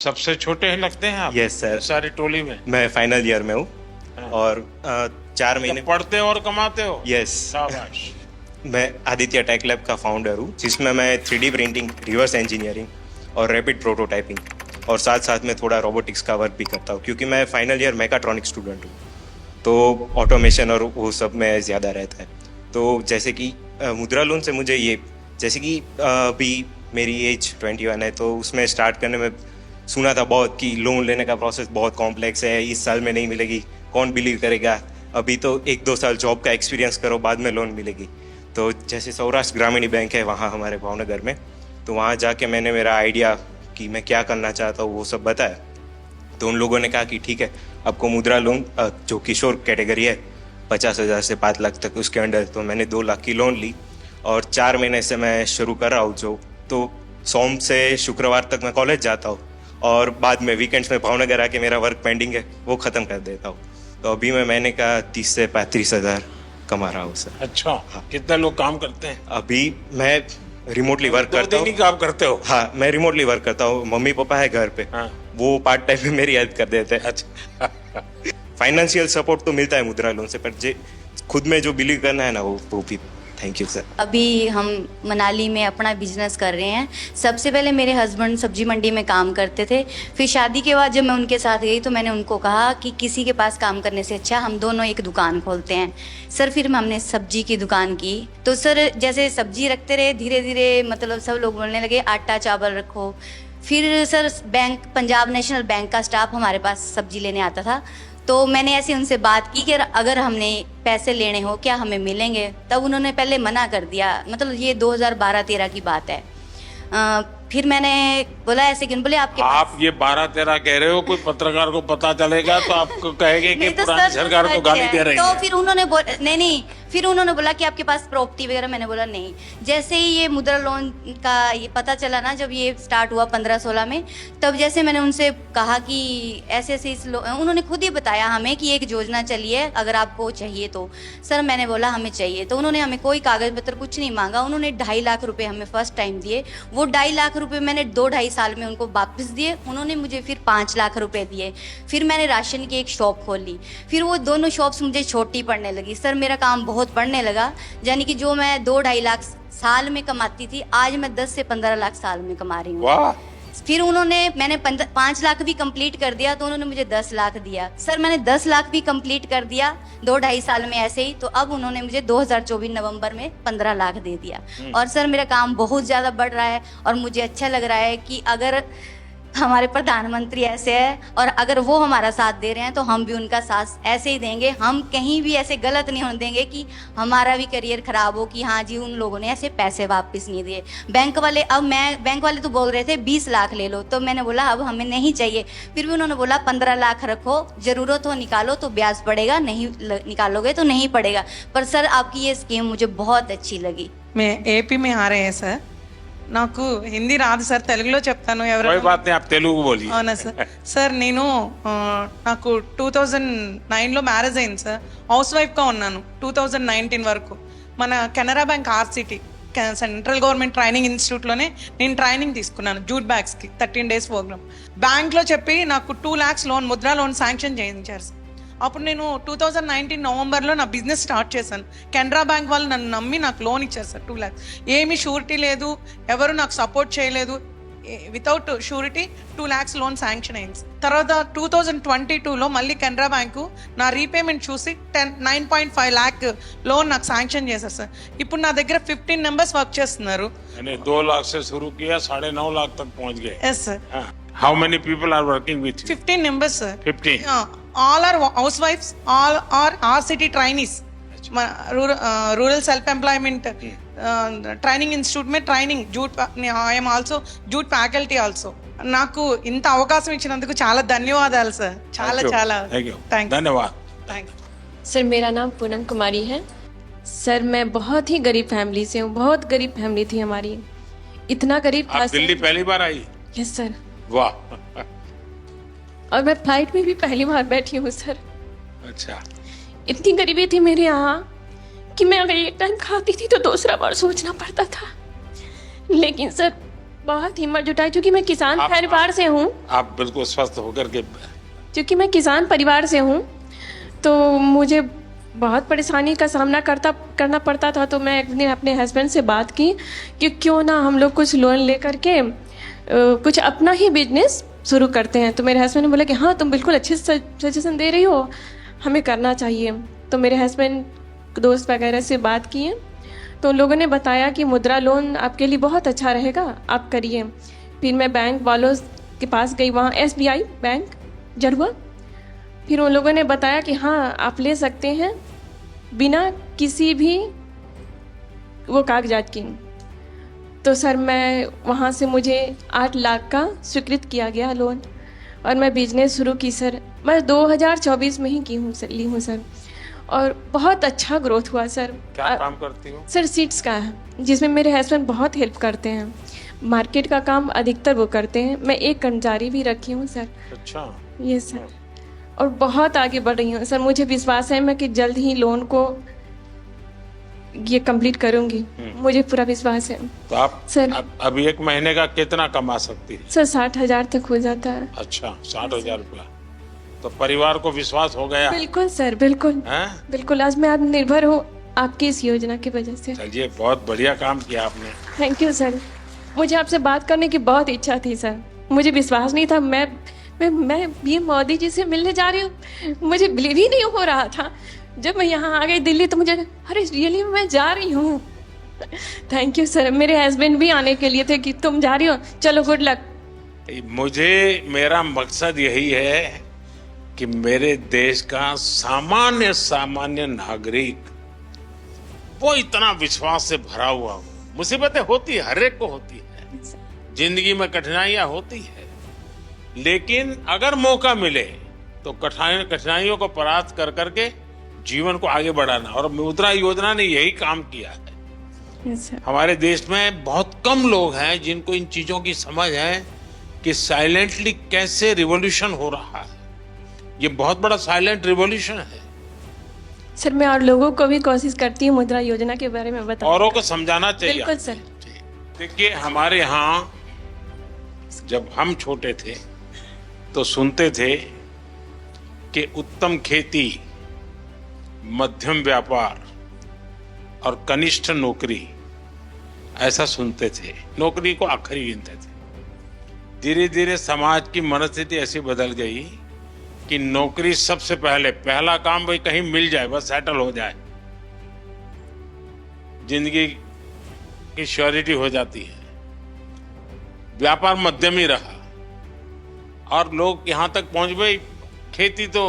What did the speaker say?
सबसे छोटे हैं लगते हैं आप? Yes sir. सारी टोली में? मैं फाइनल ईयर में हूँ हाँ। और 4 महीने। पढ़ते हो और कमाते हो? यस। शाबाश। मैं आदित्य टेक लैब का फाउंडर हूँ, जिसमें मैं 3D प्रिंटिंग, रिवर्स इंजीनियरिंग और रैपिड प्रोटोटाइपिंग और साथ साथ में थोड़ा रोबोटिक्स का वर्क भी करता हूँ, क्योंकि मैं फाइनल ईयर मैकाट्रॉनिक स्टूडेंट हूँ, तो ऑटोमेशन और वो सब में ज़्यादा रहता है। तो जैसे कि मुद्रा लोन से मुझे ये, जैसे कि अभी मेरी एज 21 है, तो उसमें स्टार्ट करने में सुना था बहुत कि लोन लेने का प्रोसेस बहुत कॉम्प्लेक्स है, इस साल में नहीं मिलेगी, कौन बिलीव करेगा, अभी तो 1-2 साल जॉब का एक्सपीरियंस करो बाद में लोन मिलेगी। तो जैसे सौराष्ट्र ग्रामीण बैंक है वहाँ हमारे भावनगर में, तो वहाँ जाके मैंने मेरा आइडिया कि मैं क्या करना चाहता हूँ वो सब बताया। तो उन लोगों ने कहा कि ठीक है, आपको मुद्रा लोन जो किशोर कैटेगरी है 50,000 से 5 लाख तक उसके अंडर, तो मैंने 2 लाख की लोन ली और 4 महीने से मैं शुरू कर रहा हूँ जो। तो सोम से शुक्रवार तक मैं कॉलेज जाता हूँ और बाद में वीकेंड्स में भावनगर आके मेरा वर्क पेंडिंग है वो ख़त्म कर देता हूँ। तो अभी मैं महीने का 30 से 35,000 कमा रहा हूँ सर। अच्छा। हाँ। कितने लोग काम करते हैं? अभी मैं रिमोटली वर्क करता हूँ। 2 दिन ही काम करते हो? हाँ, मैं रिमोटली वर्क करता हूँ, मम्मी पापा है घर पे। हाँ। वो पार्ट टाइम में मेरी हेल्प कर देते हैं। अच्छा। फाइनेंशियल सपोर्ट तो मिलता है मुद्रा लोन से, पर जे खुद में जो बिलीव करना है ना वो भी। Thank you sir. अभी हम मनाली में अपना बिजनेस कर रहे हैं। सबसे पहले मेरे हस्बैंड सब्जी मंडी में काम करते थे, फिर शादी के बाद जब मैं उनके साथ गई तो मैंने उनको कहा कि किसी के पास काम करने से अच्छा हम दोनों एक दुकान खोलते हैं। सर फिर हमने सब्जी की दुकान की, तो सर जैसे सब्जी रखते रहे, धीरे धीरे मतलब सब लोग बोलने लगे आटा चावल रखो। फिर sir bank, Punjab national bank का स्टाफ हमारे पास सब्जी लेने आता था, तो मैंने ऐसे उनसे बात की कि अगर हमने पैसे लेने हो क्या हमें मिलेंगे? तब उन्होंने पहले मना कर दिया, मतलब ये 2012-13 की बात है। फिर मैंने बोला ऐसे क्यों? बोले आपके आप ये 12-13 कह रहे हो, कोई पत्रकार को पता चलेगा तो आपको कहेंगे कि नहीं तो पुरानी सर सरकार को गाली दे रही तो है। फिर उन्होंने नहीं, फिर उन्होंने बोला कि आपके पास प्रॉपर्टी वगैरह, मैंने बोला नहीं। जैसे ही ये मुद्रा लोन का ये पता चला ना, जब ये स्टार्ट हुआ 15-16 में, तब जैसे मैंने उनसे कहा कि ऐसे ऐसे उन्होंने खुद ही बताया हमें कि एक योजना चली है, अगर आपको चाहिए तो। सर मैंने बोला हमें चाहिए, तो उन्होंने हमें कोई कागज पत्र कुछ नहीं मांगा, उन्होंने 2.5 लाख रुपए हमें फर्स्ट टाइम दिए। वो 2.5 लाख रुपए मैंने 2-2.5 साल में उनको वापस दिए। उन्होंने मुझे फिर 5 लाख रुपए दिए। फिर मैंने राशन की एक शॉप खोल ली। फिर वो दोनों शॉप्स मुझे छोटी पड़ने लगी। सर मेरा काम बहुत बढ़ने लगा, यानी कि जो मैं 2-2.5 लाख साल में कमाती थी, आज मैं 10 से 15 लाख साल में कमा रही हूँ। वाह। फिर मैंने 5 लाख भी कंप्लीट कर दिया, तो उन्होंने मुझे 10 लाख दिया। सर मैंने 10 लाख भी कंप्लीट कर दिया 2-2.5 साल में ऐसे ही, तो अब उन्होंने मुझे 2024 नवंबर में 15 लाख दे दिया। और सर मेरा काम बहुत ज़्यादा बढ़ रहा है और मुझे अच्छा लग रहा है कि अगर हमारे प्रधानमंत्री ऐसे है और अगर वो हमारा साथ दे रहे हैं तो हम भी उनका साथ ऐसे ही देंगे। हम कहीं भी ऐसे गलत नहीं होने देंगे कि हमारा भी करियर खराब हो कि हाँ जी उन लोगों ने ऐसे पैसे वापस नहीं दिए। बैंक वाले तो बोल रहे थे 20 लाख ले लो, तो मैंने बोला अब हमें नहीं चाहिए। फिर भी उन्होंने बोला 15 लाख रखो, ज़रूरत हो निकालो तो ब्याज पड़ेगा, नहीं निकालोगे तो नहीं पड़ेगा। पर सर आपकी ये स्कीम मुझे बहुत अच्छी लगी। मैं एपी में आ रहे हैं सर, నాకు హిందీ రాదు సార్, తెలుగులో చెప్తాను. कोई बात नहीं, आप तेलुगु बोलिए। అవునా సార్? సార్ నేను నాకు 2009లో మ్యారేజ్ అయింది సార్. హౌస్ వైఫ్గా ఉన్నాను 2019 వరకు. మన Canara bank RCT central government training ఇన్స్టిట్యూట్లోనే నేను ట్రైనింగ్ తీసుకున్నాను జూట్ బ్యాగ్స్కి 13 days ప్రోగ్రామ్. బ్యాంక్లో చెప్పి నాకు 2 lakhs loan, Mudra loan sanction చేయించారు సార్. అప్పుడు నేను 2019 నవంబర్లో నా బిజినెస్ స్టార్ట్ చేశాను. కెనరా బ్యాంక్ వాళ్ళు నన్ను నమ్మి నాకు లోన్ ఇచ్చారు సార్ 2 lakhs. ఏమీ షూరిటీ లేదు, ఎవరు నాకు సపోర్ట్ చేయలేదు. Without surety 2 lakhs loan sanction అయింది. తర్వాత 2022లో మళ్ళీ కెనరా బ్యాంకు నా రీపేమెంట్ చూసి 9.5 lakh లోన్ నాకు శాంక్షన్ చేశారు సార్. ఇప్పుడు నా దగ్గర 15 members వర్క్ చేస్తున్నారు. 2 लाख से शुरू किया, 9.5 लाख तक पहुंच गए। Yes sir. How many people are working with you? 15 members sir. 15? all are housewives, all are RCT trainees. Rural self employment training institute में training jute, I am also jute faculty also. నాకు ఇంత అవకాశం ఇచ్చినందుకు చాలా ధన్యవాదాలు sir. చాలా చాలా धन्यवाद। Thank you. सर मेरा नाम पूनम कुमारी है। सर मैं बहुत ही गरीब फैमिली से हूँ, बहुत गरीब फैमिली थी हमारी, इतना गरीब था। आप दिल्ली पहली बार आई? Yes sir. वाह। और मैं फ्लाइट में भी पहली बार बैठी हूँ सर। अच्छा। इतनी गरीबी थी मेरे यहाँ कि मैं अगर एक टाइम खाती थी तो दूसरा बार सोचना पड़ता था। लेकिन सर बहुत हिम्मत जुटाई, क्योंकि मैं किसान आप- परिवार से हूँ। आप बिल्कुल स्वस्थ होकर के क्योंकि मैं किसान परिवार से हूँ, तो मुझे बहुत परेशानी का सामना करना पड़ता था। तो मैं एक दिन अपने हस्बैंड से बात की कि क्यों ना हम लोग कुछ लोन लेकर के कुछ अपना ही बिजनेस शुरू करते हैं। तो मेरे हस्बैंड ने बोला कि हाँ, तुम बिल्कुल अच्छे सजेशन दे रही हो, हमें करना चाहिए। तो मेरे हस्बैंड दोस्त वगैरह से बात किए, तो उन लोगों ने बताया कि मुद्रा लोन आपके लिए बहुत अच्छा रहेगा, आप करिए। फिर मैं बैंक वालों के पास गई, वहाँ SBI बैंक जरुआ। फिर उन लोगों ने बताया कि हाँ, आप ले सकते हैं बिना किसी भी वो कागजात की। तो सर मैं वहाँ से मुझे 8 लाख का स्वीकृत किया गया लोन, और मैं बिजनेस शुरू की सर। मैं 2024 में ही की हूँ सर, ली हूँ सर, और बहुत अच्छा ग्रोथ हुआ सर। क्या काम करती हो? सर सीड्स का है, जिसमें मेरे हस्बैंड बहुत हेल्प करते हैं। मार्केट का काम अधिकतर वो करते हैं, मैं एक कर्मचारी भी रखी हूँ सर। अच्छा, ये सर, और बहुत आगे बढ़ रही हूँ सर। मुझे विश्वास है मैं कि जल्द ही लोन को ये कंप्लीट करूँगी, मुझे पूरा विश्वास है तो आप सर। अभी एक महीने का कितना कमा सकती है? सर 60,000 तक हो जाता है। अच्छा, 60,000 रुपया। तो परिवार को विश्वास हो गया बिल्कुल सर, बिल्कुल है? बिल्कुल। आज मैं आत्मनिर्भर हूँ आपकी इस योजना की वजह से। चलिए, बहुत बढ़िया काम किया आपने। Thank you sir. मुझे आपसे बात करने की बहुत इच्छा थी सर, मुझे विश्वास नहीं था। मैं ये मोदी जी से मिलने जा रही हूँ, मुझे बिलीव ही नहीं हो रहा था। जब मैं यहाँ आ गई दिल्ली, तो मुझे अरे रियली मैं जा रही हूँ। Thank you sir. मेरे हस्बैंड भी आने के लिए थे कि तुम जा रही हो, चलो गुड लक। मेरा मकसद यही है कि मेरे देश का सामान्य नागरिक वो इतना विश्वास से भरा हुआ हो। मुसीबतें होती है, हर एक को होती है, जिंदगी में कठिनाइयां होती है, लेकिन अगर मौका मिले तो कठिनाइयों को परास्त कर करके जीवन को आगे बढ़ाना। और मुद्रा योजना ने यही काम किया है। Yes, sir. हमारे देश में बहुत कम लोग हैं जिनको इन चीजों की समझ है कि साइलेंटली कैसे रिवॉल्यूशन हो रहा है। ये बहुत बड़ा साइलेंट रिवॉल्यूशन है। सर मैं और लोगों को भी कोशिश करती हूँ मुद्रा योजना के बारे में बताओ। औरों को समझाना चाहिए। बिल्कुल सर। देखिए, हमारे यहाँ जब हम छोटे थे तो सुनते थे कि उत्तम खेती, मध्यम व्यापार और कनिष्ठ नौकरी, ऐसा सुनते थे। नौकरी को आखिरी गिनते थे। धीरे धीरे समाज की मनस्थिति ऐसी बदल गई कि नौकरी सबसे पहला काम भाई कहीं मिल जाए, बस सेटल हो जाए, जिंदगी की श्योरिटी हो जाती है। व्यापार मध्यम ही रहा और लोग यहां तक पहुंच गए, खेती तो